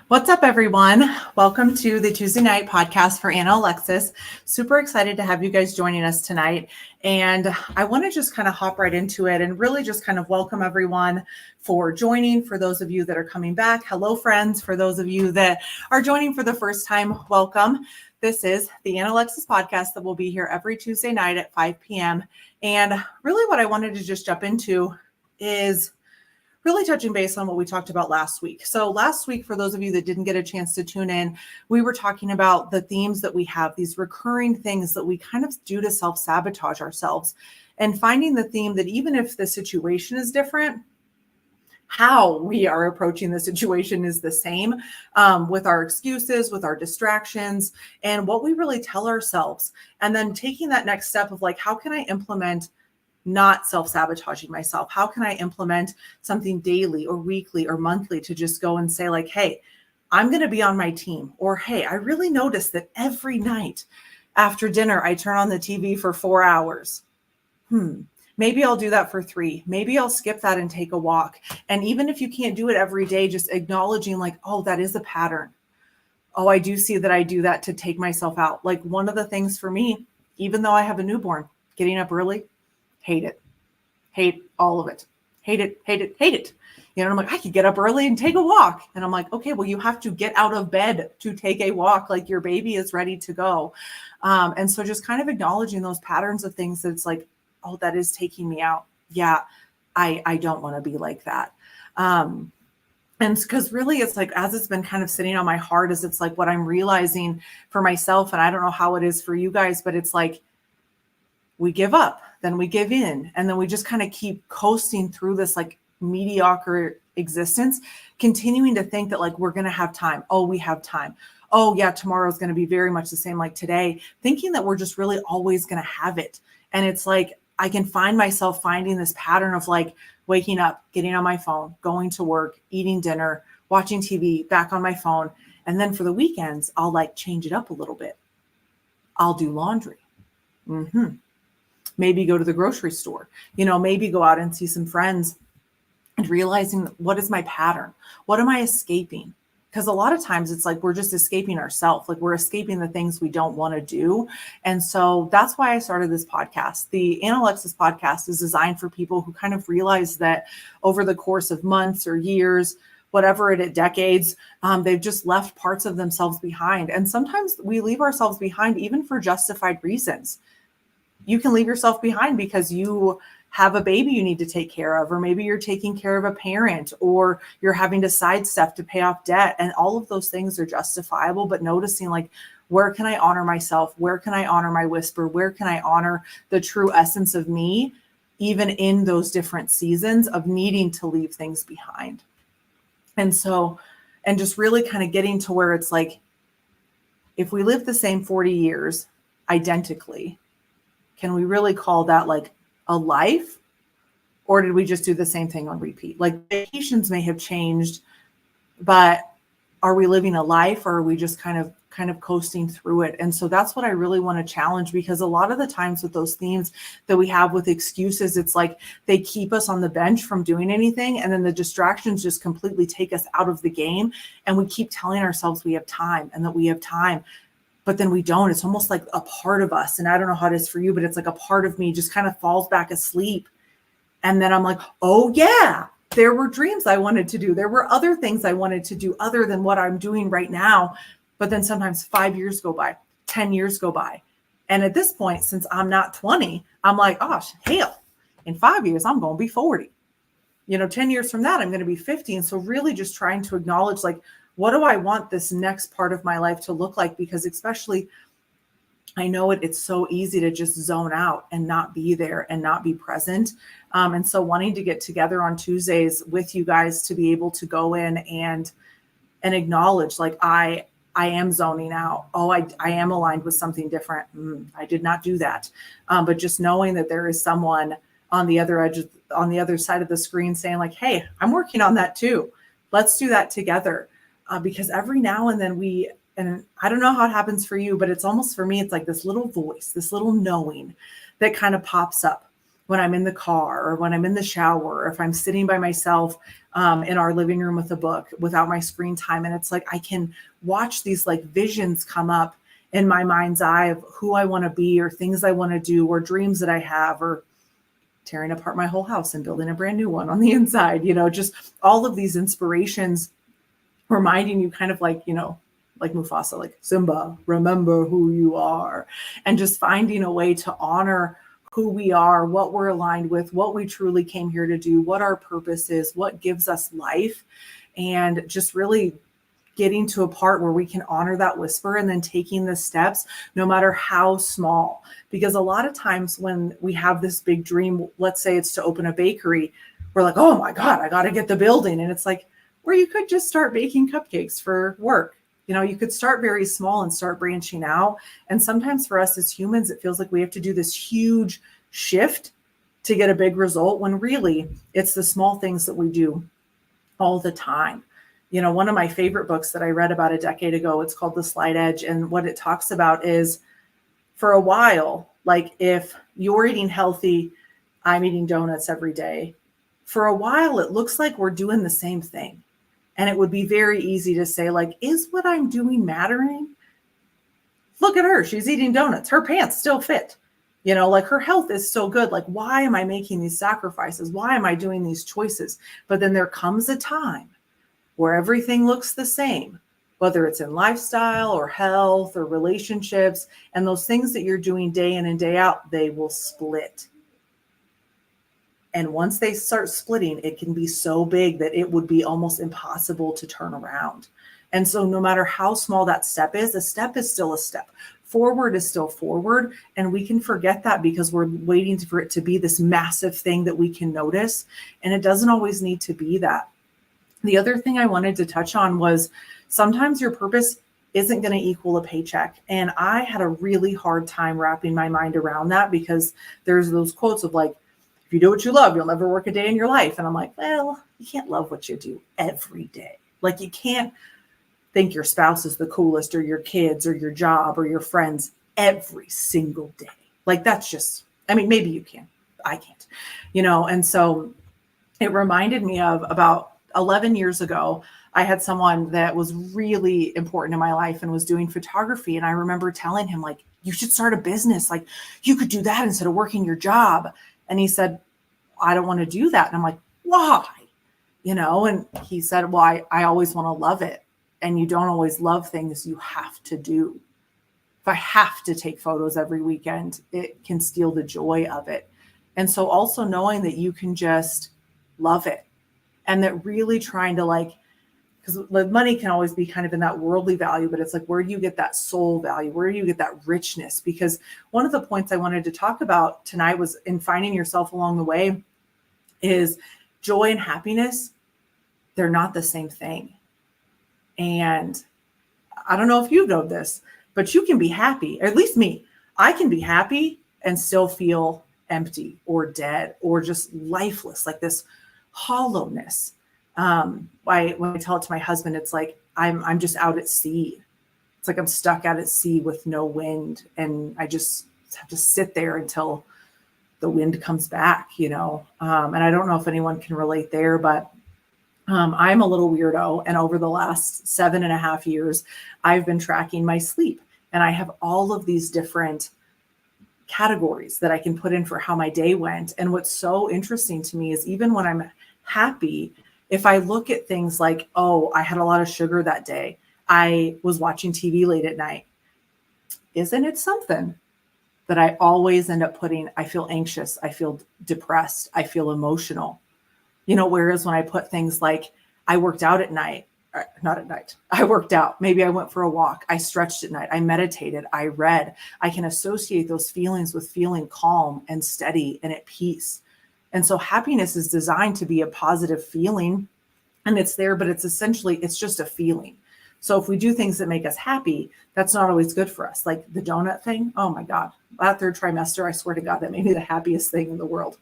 What's up, everyone? Welcome to the Tuesday night podcast for Anna Alexis. Super excited to have you guys joining us tonight. And I want to just kind of hop right into it and really just kind of welcome everyone for joining. For those of you that are coming back, hello, friends. For those of you that are joining for the first time, welcome. This is the Anna Alexis Podcast that will be here every Tuesday night at 5 p.m. And really what I wanted to just jump into is really touching base on what we talked about last week. So last week, for those of you that didn't get a chance to tune in, we were talking about the themes that we have, these recurring things that we kind of do to self-sabotage ourselves, and finding the theme that even if the situation is different, how we are approaching the situation is the same, with our excuses, with our distractions, and what we really tell ourselves. And then taking that next step of like, how can I implement not self-sabotaging myself? How can I implement something daily or weekly or monthly to just go and say like, hey, I'm going to be on my team. Or, hey, I really noticed that every night after dinner, I turn on the TV for 4 hours. Maybe I'll do that for 3. Maybe I'll skip that and take a walk. And even if you can't do it every day, just acknowledging like, oh, that is a pattern. Oh, I do see that I do that to take myself out. Like one of the things for me, even though I have a newborn, getting up early, hate it. Hate all of it. Hate it, hate it, hate it. You know, I'm like, I could get up early and take a walk. And I'm like, okay, well, you have to get out of bed to take a walk. Like your baby is ready to go. And so just kind of acknowledging those patterns of things that it's like, oh, that is taking me out. Yeah, I don't want to be like that. And because really it's like, as it's been kind of sitting on my heart, is it's like what I'm realizing for myself. And I don't know how it is for you guys, but it's like, we give up, then we give in, and then we just kind of keep coasting through this like mediocre existence, continuing to think that like we're going to have time. Oh, we have time. Oh yeah, tomorrow is going to be very much the same like today, thinking that we're just really always going to have it. And it's like, I can find myself finding this pattern of like waking up, getting on my phone, going to work, eating dinner, watching TV, back on my phone. And then for the weekends, I'll like change it up a little bit. I'll do laundry. Maybe go to the grocery store, maybe go out and see some friends, and realizing what is my pattern? What am I escaping? Because a lot of times it's like, we're just escaping ourselves. Like we're escaping the things we don't want to do. And so that's why I started this podcast. The Anna Alexis Podcast is designed for people who kind of realize that over the course of months or years, whatever it is, decades, they've just left parts of themselves behind. And sometimes we leave ourselves behind even for justified reasons. You can leave yourself behind because you have a baby you need to take care of, or maybe you're taking care of a parent, or you're having to sidestep to pay off debt. And all of those things are justifiable, but noticing like, where can I honor myself? Where can I honor my whisper? Where can I honor the true essence of me, even in those different seasons of needing to leave things behind? And so, and just really kind of getting to where it's like, if we live the same 40 years identically, can we really call that like a life? Or did we just do the same thing on repeat? Like vacations may have changed, but are we living a life, or are we just kind of coasting through it? And so that's what I really want to challenge, because a lot of the times with those themes that we have with excuses, it's like they keep us on the bench from doing anything. And then the distractions just completely take us out of the game. And we keep telling ourselves we have time and that we have time. But then we don't. It's almost like a part of us. And I don't know how it is for you, but it's like a part of me just kind of falls back asleep. And then I'm like, oh yeah, there were dreams I wanted to do. There were other things I wanted to do other than what I'm doing right now. But then sometimes 5 years go by, 10 years go by. And at this point, since I'm not 20, I'm like, gosh, hell, in 5 years, I'm going to be 40. 10 years from that, I'm going to be 50. And so really just trying to acknowledge like, what do I want this next part of my life to look like? Because especially, I know it's so easy to just zone out and not be there and not be present. And so wanting to get together on Tuesdays with you guys to be able to go in and acknowledge like, I am zoning out. Oh, I am aligned with something different. I did not do that. But just knowing that there is someone on the other side of the screen saying like, hey, I'm working on that too. Let's do that together. Because every now and then and I don't know how it happens for you, but it's almost for me, it's like this little voice, this little knowing that kind of pops up. when I'm in the car or when I'm in the shower, or if I'm sitting by myself in our living room with a book without my screen time. And it's like, I can watch these like visions come up in my mind's eye of who I want to be or things I want to do or dreams that I have, or tearing apart my whole house and building a brand new one on the inside, just all of these inspirations reminding you kind of like, like Mufasa, like Simba, remember who you are, and just finding a way to honor who we are, what we're aligned with, what we truly came here to do, what our purpose is, what gives us life, and just really getting to a part where we can honor that whisper and then taking the steps, no matter how small. Because a lot of times when we have this big dream, let's say it's to open a bakery, we're like, oh my God, I got to get the building. And it's like, where you could just start baking cupcakes for work. You could start very small and start branching out. And sometimes for us as humans, it feels like we have to do this huge shift to get a big result, when really it's the small things that we do all the time. One of my favorite books that I read about a decade ago, it's called The Slight Edge. And what it talks about is, for a while, like if you're eating healthy, I'm eating donuts every day. For a while, it looks like we're doing the same thing. And it would be very easy to say, like, is what I'm doing mattering? Look at her. She's eating donuts. Her pants still fit. Like her health is so good. Like, why am I making these sacrifices? Why am I doing these choices? But then there comes a time where everything looks the same, whether it's in lifestyle or health or relationships, and those things that you're doing day in and day out, they will split. And once they start splitting, it can be so big that it would be almost impossible to turn around. And so no matter how small that step is, a step is still a step. Forward is still forward. And we can forget that because we're waiting for it to be this massive thing that we can notice. And it doesn't always need to be that. The other thing I wanted to touch on was sometimes your purpose isn't going to equal a paycheck. And I had a really hard time wrapping my mind around that, because there's those quotes of like, if you do what you love, you'll never work a day in your life. And I'm like, well, you can't love what you do every day. Like, you can't think your spouse is the coolest, or your kids, or your job, or your friends every single day. Like, that's just, maybe you can, I can't, and so it reminded me of about 11 years ago, I had someone that was really important in my life and was doing photography. And I remember telling him, like, you should start a business. Like, you could do that instead of working your job. And he said, I don't want to do that. And I'm like, why? And he said, well, I always want to love it. And you don't always love things you have to do. If I have to take photos every weekend, it can steal the joy of it. And so also knowing that you can just love it, and that really trying to, like, because the money can always be kind of in that worldly value, but it's like, where do you get that soul value? Where do you get that richness? Because one of the points I wanted to talk about tonight was in finding yourself along the way is joy and happiness. They're not the same thing. And I don't know if you know this, but you can be happy, or at least me, I can be happy and still feel empty or dead or just lifeless, like this hollowness. When I tell it to my husband, it's like, I'm just out at sea. It's like I'm stuck out at sea with no wind, and I just have to sit there until the wind comes back, and I don't know if anyone can relate there, but I'm a little weirdo. And over the last 7.5 years, I've been tracking my sleep, and I have all of these different categories that I can put in for how my day went. And what's so interesting to me is, even when I'm happy, if I look at things like, oh, I had a lot of sugar that day, I was watching TV late at night, isn't it something that I always end up putting, I feel anxious, I feel depressed, I feel emotional, whereas when I put things like, I worked out at night, not at night, I worked out, maybe I went for a walk, I stretched at night, I meditated, I read, I can associate those feelings with feeling calm and steady and at peace. And so happiness is designed to be a positive feeling, and it's there, but it's just a feeling. So if we do things that make us happy, that's not always good for us. Like the donut thing. Oh my God, that third trimester, I swear to God, that made me the happiest thing in the world.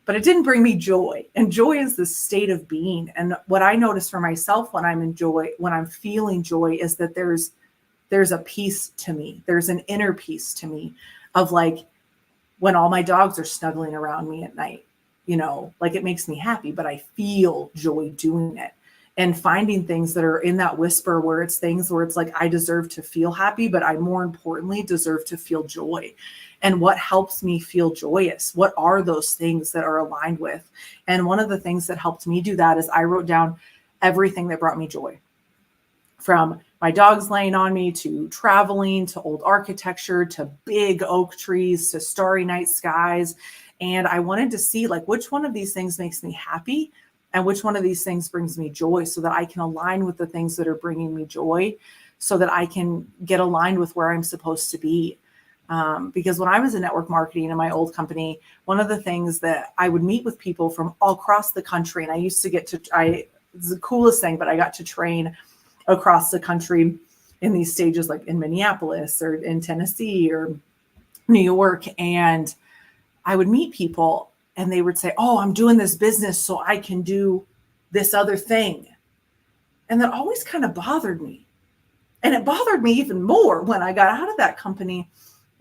But it didn't bring me joy. And joy is the state of being. And what I notice for myself when I'm feeling joy, is that there's a peace to me. There's an inner peace to me of like, when all my dogs are snuggling around me at night. Like it makes me happy, but I feel joy doing it. And finding things that are in that whisper where it's things where it's like, I deserve to feel happy, but I more importantly deserve to feel joy. And what helps me feel joyous? What are those things that are aligned with? And one of the things that helped me do that is I wrote down everything that brought me joy, from my dogs laying on me to traveling to old architecture to big oak trees to starry night skies. And I wanted to see like which one of these things makes me happy and which one of these things brings me joy, so that I can align with the things that are bringing me joy, so that I can get aligned with where I'm supposed to be. Because when I was in network marketing in my old company, one of the things that I would meet with people from all across the country, and I used to it's the coolest thing, but I got to train across the country in these stages, like in Minneapolis or in Tennessee or New York. And I would meet people and they would say, oh, I'm doing this business so I can do this other thing. And that always kind of bothered me. And it bothered me even more when I got out of that company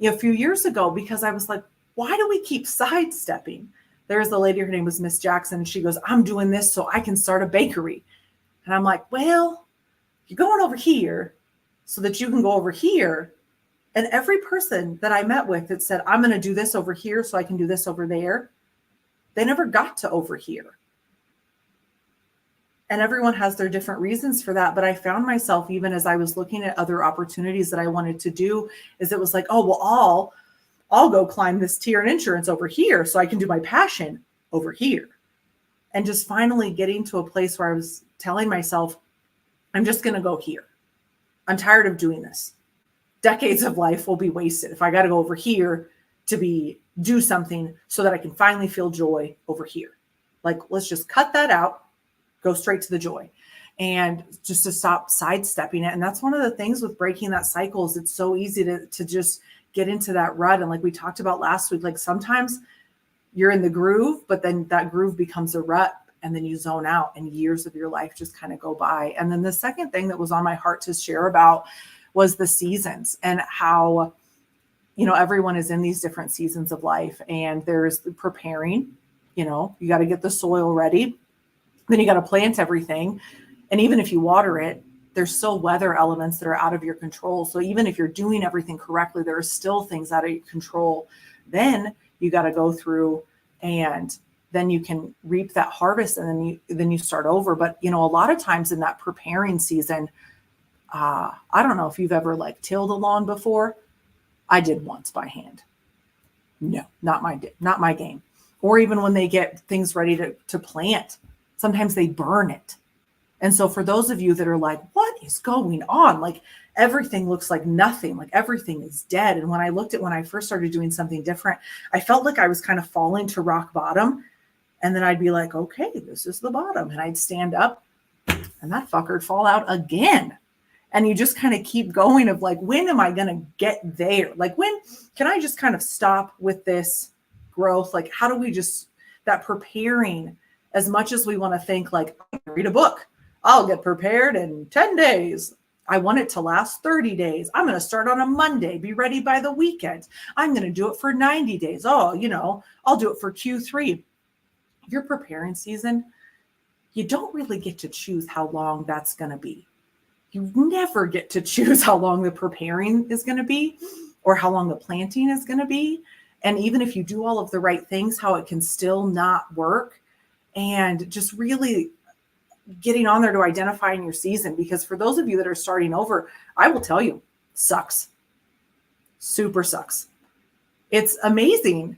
a few years ago, because I was like, why do we keep sidestepping? There's a lady, her name was Miss Jackson. And she goes, I'm doing this so I can start a bakery. And I'm like, well, you're going over here so that you can go over here. And every person that I met with that said, I'm going to do this over here so I can do this over there, they never got to over here. And everyone has their different reasons for that. But I found myself, even as I was looking at other opportunities that I wanted to do, is it was like, oh, well, I'll go climb this tier in insurance over here so I can do my passion over here. And just finally getting to a place where I was telling myself, I'm just going to go here. I'm tired of doing this. Decades of life will be wasted if I got to go over here to do something so that I can finally feel joy over here. Like, let's just cut that out, go straight to the joy, and just to stop sidestepping it. And that's one of the things with breaking that cycle, is it's so easy to just get into that rut. And like we talked about last week, like sometimes you're in the groove, but then that groove becomes a rut, and then you zone out and years of your life just kind of go by. And then the second thing that was on my heart to share about was the seasons, and how, everyone is in these different seasons of life, and there's the preparing, you got to get the soil ready. Then you got to plant everything. And even if you water it, there's still weather elements that are out of your control. So even if you're doing everything correctly, there are still things out of your control. Then you got to go through, and then you can reap that harvest, and then you start over. But, a lot of times in that preparing season, I don't know if you've ever like tilled a lawn before. I did once by hand. No, not my game. Or even when they get things ready to plant, sometimes they burn it. And so for those of you that are like, what is going on? Like everything looks like nothing, like everything is dead. And when I first started doing something different, I felt like I was kind of falling to rock bottom. And then I'd be like, okay, this is the bottom. And I'd stand up and that fucker'd fall out again. And you just kind of keep going of like, when am I going to get there? Like, when can I just kind of stop with this growth? Like, how do we that preparing, as much as we want to think like, I read a book, I'll get prepared in 10 days. I want it to last 30 days. I'm going to start on a Monday, be ready by the weekend. I'm going to do it for 90 days. Oh, I'll do it for Q3. Your preparing season, you don't really get to choose how long that's going to be. You never get to choose how long the preparing is going to be, or how long the planting is going to be. And even if you do all of the right things, how it can still not work. And just really getting on there to identifying your season. Because for those of you that are starting over, I will tell you, sucks. Super sucks. It's amazing,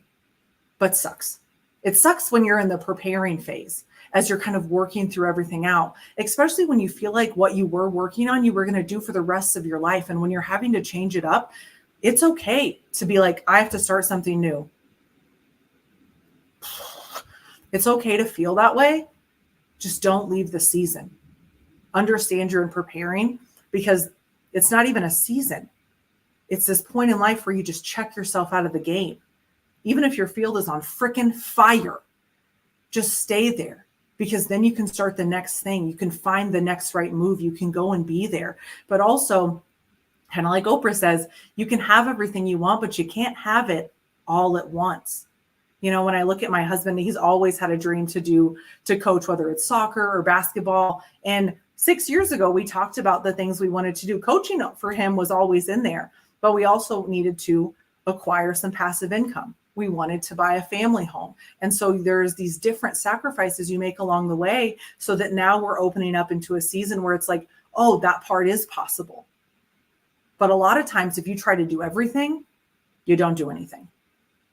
but sucks. It sucks when you're in the preparing phase, as you're kind of working through everything out, especially when you feel like what you were working on, you were going to do for the rest of your life. And when you're having to change it up, it's okay to be like, I have to start something new. It's okay to feel that way. Just don't leave the season. Understand you're in preparing, because it's not even a season. It's this point in life where you just check yourself out of the game. Even if your field is on frickin' fire, just stay there, because then you can start the next thing. You can find the next right move. You can go and be there. But also, kind of like Oprah says, you can have everything you want, but you can't have it all at once. When I look at my husband, he's always had a dream to coach, whether it's soccer or basketball. And 6 years ago, we talked about the things we wanted to do. Coaching for him was always in there, but we also needed to acquire some passive income. We wanted to buy a family home. And so there's these different sacrifices you make along the way, so that now we're opening up into a season where it's like, oh, that part is possible. But a lot of times, if you try to do everything, you don't do anything.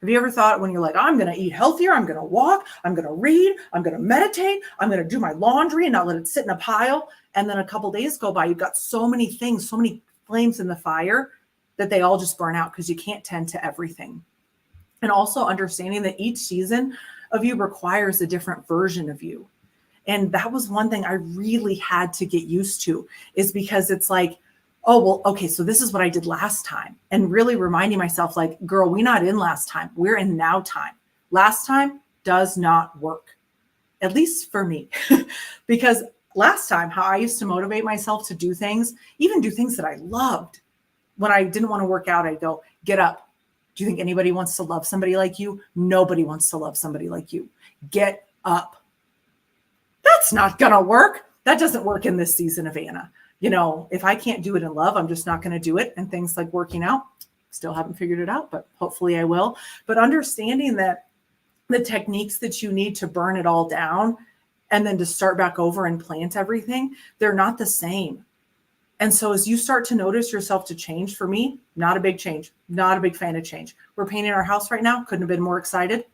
Have you ever thought, when you're like, I'm going to eat healthier, I'm going to walk, I'm going to read, I'm going to meditate, I'm going to do my laundry and not let it sit in a pile. And then a couple days go by, you've got so many things, so many flames in the fire that they all just burn out because you can't tend to everything. And also understanding that each season of you requires a different version of you. And that was one thing I really had to get used to, is because it's like, oh, well, okay, so this is what I did last time. And really reminding myself, like, girl, we're not in last time. We're in now time. Last time does not work, at least for me. Because last time, how I used to motivate myself to do things, even do things that I loved. When I didn't want to work out, I'd go, get up. Do you think anybody wants to love somebody like you? Nobody wants to love somebody like you. Get up. That's not going to work. That doesn't work in this season of Anna. If I can't do it in love, I'm just not going to do it. And things like working out, still haven't figured it out, but hopefully I will. But understanding that the techniques that you need to burn it all down and then to start back over and plant everything, they're not the same. And so as you start to notice yourself to change, for me, not a big change, not a big fan of change. We're painting our house right now. Couldn't have been more excited.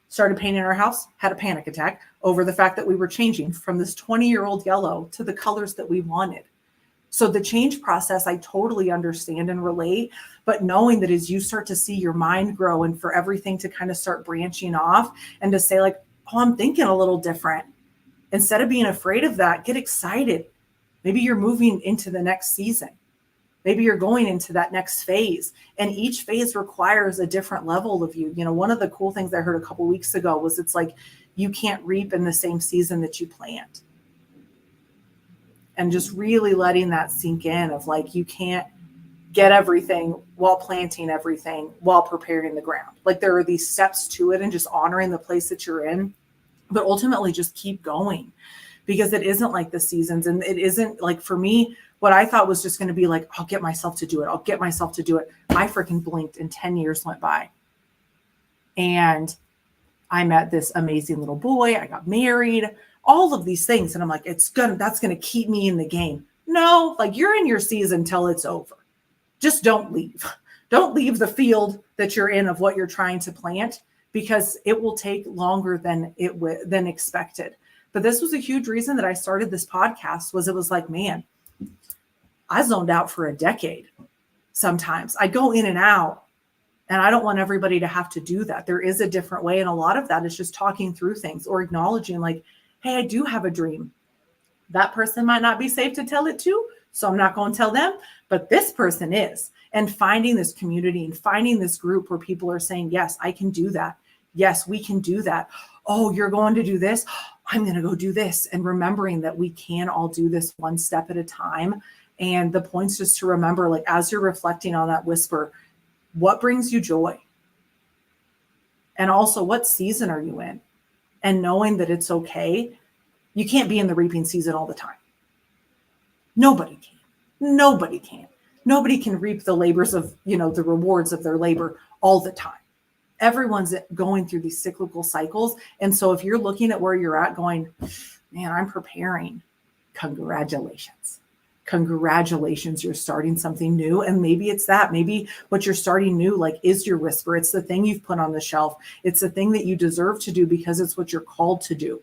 Started painting our house, had a panic attack over the fact that we were changing from this 20-year-old yellow to the colors that we wanted. So the change process, I totally understand and relate, but knowing that as you start to see your mind grow and for everything to kind of start branching off and to say like, oh, I'm thinking a little different. Instead of being afraid of that, get excited. Maybe you're moving into the next season. Maybe you're going into that next phase, and each phase requires a different level of you. One of the cool things I heard a couple of weeks ago was it's like, you can't reap in the same season that you plant. And just really letting that sink in of like, you can't get everything while planting everything while preparing the ground. Like there are these steps to it and just honoring the place that you're in, but ultimately just keep going, because it isn't like the seasons. And it isn't like, for me, what I thought was just going to be like, I'll get myself to do it. I'll get myself to do it. I freaking blinked and 10 years went by. And I met this amazing little boy. I got married, all of these things. And I'm like, that's going to keep me in the game. No, like you're in your season till it's over. Just don't leave. Don't leave the field that you're in of what you're trying to plant, because it will take longer than expected. But this was a huge reason that I started this podcast. Was it was like, man, I zoned out for a decade. Sometimes I go in and out, and I don't want everybody to have to do that. There is a different way. And a lot of that is just talking through things or acknowledging like, hey, I do have a dream. That person might not be safe to tell it to, so I'm not going to tell them, but this person is. And finding this community and finding this group where people are saying, yes, I can do that. Yes, we can do that. Oh, you're going to do this? I'm going to go do this. And remembering that we can all do this one step at a time. And the point's just to remember, like, as you're reflecting on that whisper, what brings you joy? And also, what season are you in? And knowing that it's okay. You can't be in the reaping season all the time. Nobody can. Nobody can. Nobody can reap the labors of, the rewards of their labor all the time. Everyone's going through these cyclical cycles. And so if you're looking at where you're at going, man, I'm preparing, congratulations. Congratulations, you're starting something new. And maybe it's that. Maybe what you're starting new, like, is your whisper. It's the thing you've put on the shelf. It's the thing that you deserve to do because it's what you're called to do.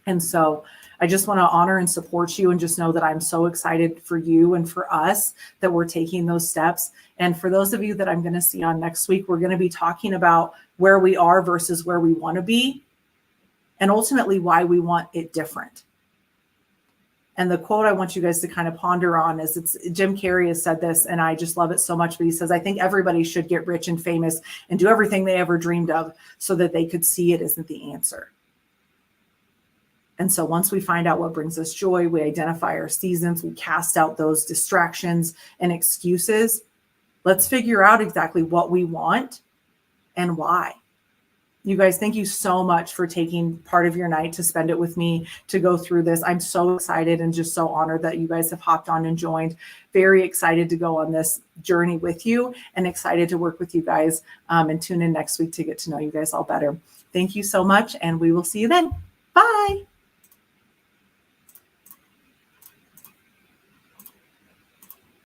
And so I just want to honor and support you and just know that I'm so excited for you and for us that we're taking those steps. And for those of you that I'm going to see on next week, we're going to be talking about where we are versus where we want to be, and ultimately why we want it different. And the quote I want you guys to kind of ponder on is, it's Jim Carrey has said this, and I just love it so much, but he says, I think everybody should get rich and famous and do everything they ever dreamed of so that they could see it isn't the answer. And so once we find out what brings us joy, we identify our seasons, we cast out those distractions and excuses. Let's figure out exactly what we want and why. You guys, thank you so much for taking part of your night to spend it with me to go through this. I'm so excited and just so honored that you guys have hopped on and joined. Very excited to go on this journey with you and excited to work with you guys and tune in next week to get to know you guys all better. Thank you so much, and we will see you then.